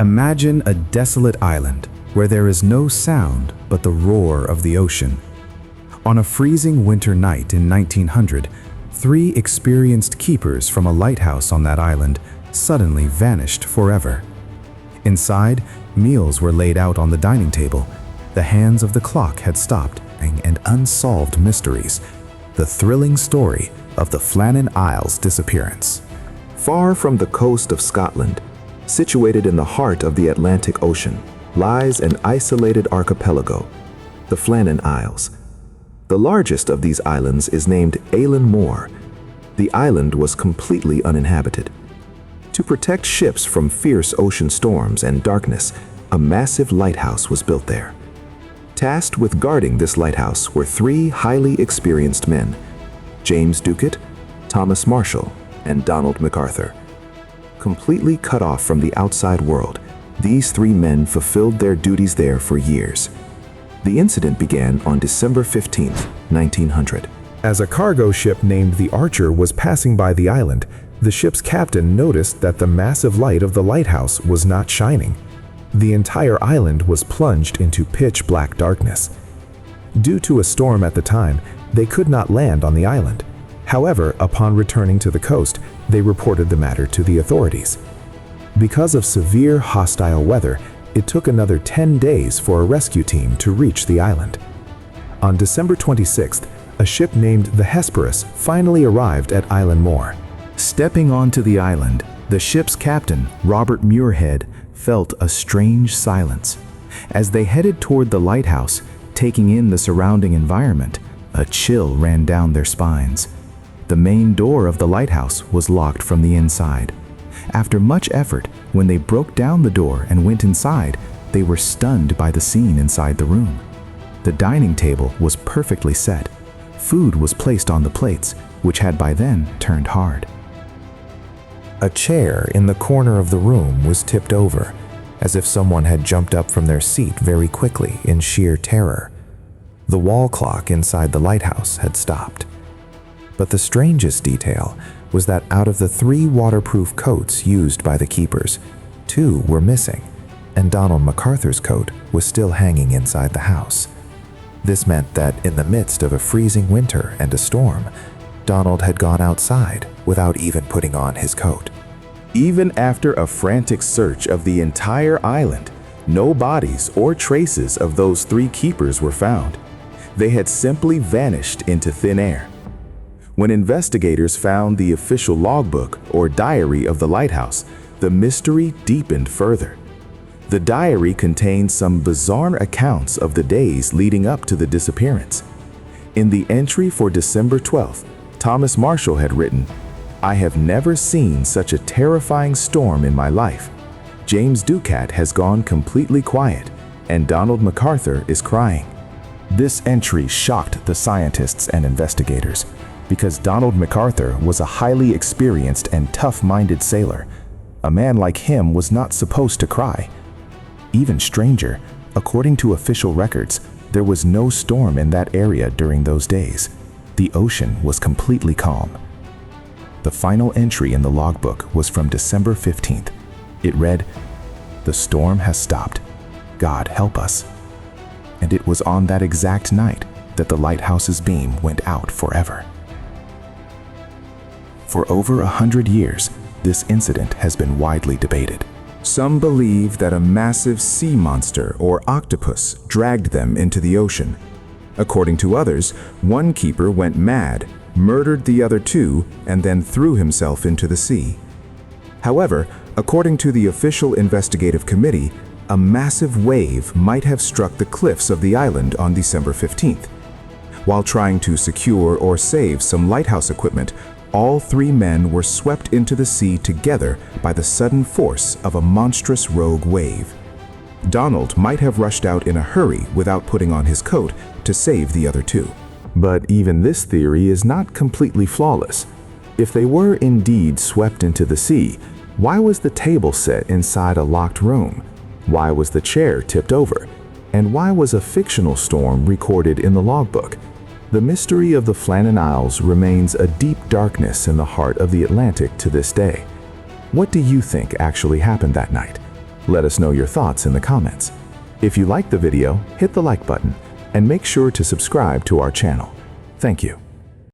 Imagine a desolate island where there is no sound but the roar of the ocean. On a freezing winter night in 1900, 3 experienced keepers from a lighthouse on that island suddenly vanished forever. Inside, meals were laid out on the dining table. The hands of the clock had stopped, and unsolved mysteries. The thrilling story of the Flannan Isles disappearance. Far from the coast of Scotland, situated in the heart of the Atlantic Ocean, lies an isolated archipelago, the Flannan Isles. The largest of these islands is named Eilean Mor. The island was completely uninhabited. To protect ships from fierce ocean storms and darkness, a massive lighthouse was built there. Tasked with guarding this lighthouse were 3 highly experienced men, James Ducat, Thomas Marshall, and Donald MacArthur. Completely cut off from the outside world, these 3 men fulfilled their duties there for years. The incident began on December 15, 1900. As a cargo ship named the Archer was passing by the island, the ship's captain noticed that the massive light of the lighthouse was not shining. The entire island was plunged into pitch-black darkness. Due to a storm at the time, they could not land on the island. However, upon returning to the coast, they reported the matter to the authorities. Because of severe hostile weather, it took another 10 days for a rescue team to reach the island. On December 26th, a ship named the Hesperus finally arrived at Eilean Mor. Stepping onto the island, the ship's captain, Robert Muirhead, felt a strange silence. As they headed toward the lighthouse, taking in the surrounding environment, a chill ran down their spines. The main door of the lighthouse was locked from the inside. After much effort, when they broke down the door and went inside, they were stunned by the scene inside the room. The dining table was perfectly set. Food was placed on the plates, which had by then turned hard. A chair in the corner of the room was tipped over, as if someone had jumped up from their seat very quickly in sheer terror. The wall clock inside the lighthouse had stopped. But the strangest detail was that out of the 3 waterproof coats used by the keepers, 2 were missing, and Donald MacArthur's coat was still hanging inside the house. This meant that in the midst of a freezing winter and a storm, Donald had gone outside without even putting on his coat. Even after a frantic search of the entire island, no bodies or traces of those 3 keepers were found. They had simply vanished into thin air. When investigators found the official logbook or diary of the lighthouse, the mystery deepened further. The diary contained some bizarre accounts of the days leading up to the disappearance. In the entry for December 12th, Thomas Marshall had written, "I have never seen such a terrifying storm in my life. James Ducat has gone completely quiet, and Donald MacArthur is crying." This entry shocked the scientists and investigators, because Donald MacArthur was a highly experienced and tough-minded sailor. A man like him was not supposed to cry. Even stranger, according to official records, there was no storm in that area during those days. The ocean was completely calm. The final entry in the logbook was from December 15th. It read, "The storm has stopped. God help us." And it was on that exact night that the lighthouse's beam went out forever. For over 100 years, this incident has been widely debated. Some believe that a massive sea monster or octopus dragged them into the ocean. According to others, one keeper went mad, murdered the other 2, and then threw himself into the sea. However, according to the official investigative committee, a massive wave might have struck the cliffs of the island on December 15th. While trying to secure or save some lighthouse equipment, all 3 men were swept into the sea together by the sudden force of a monstrous rogue wave. Donald might have rushed out in a hurry without putting on his coat to save the other 2. But even this theory is not completely flawless. If they were indeed swept into the sea, why was the table set inside a locked room? Why was the chair tipped over? And why was a fictional storm recorded in the logbook? The mystery of the Flannan Isles remains a deep darkness in the heart of the Atlantic to this day. What do you think actually happened that night? Let us know your thoughts in the comments. If you liked the video, hit the like button and make sure to subscribe to our channel. Thank you.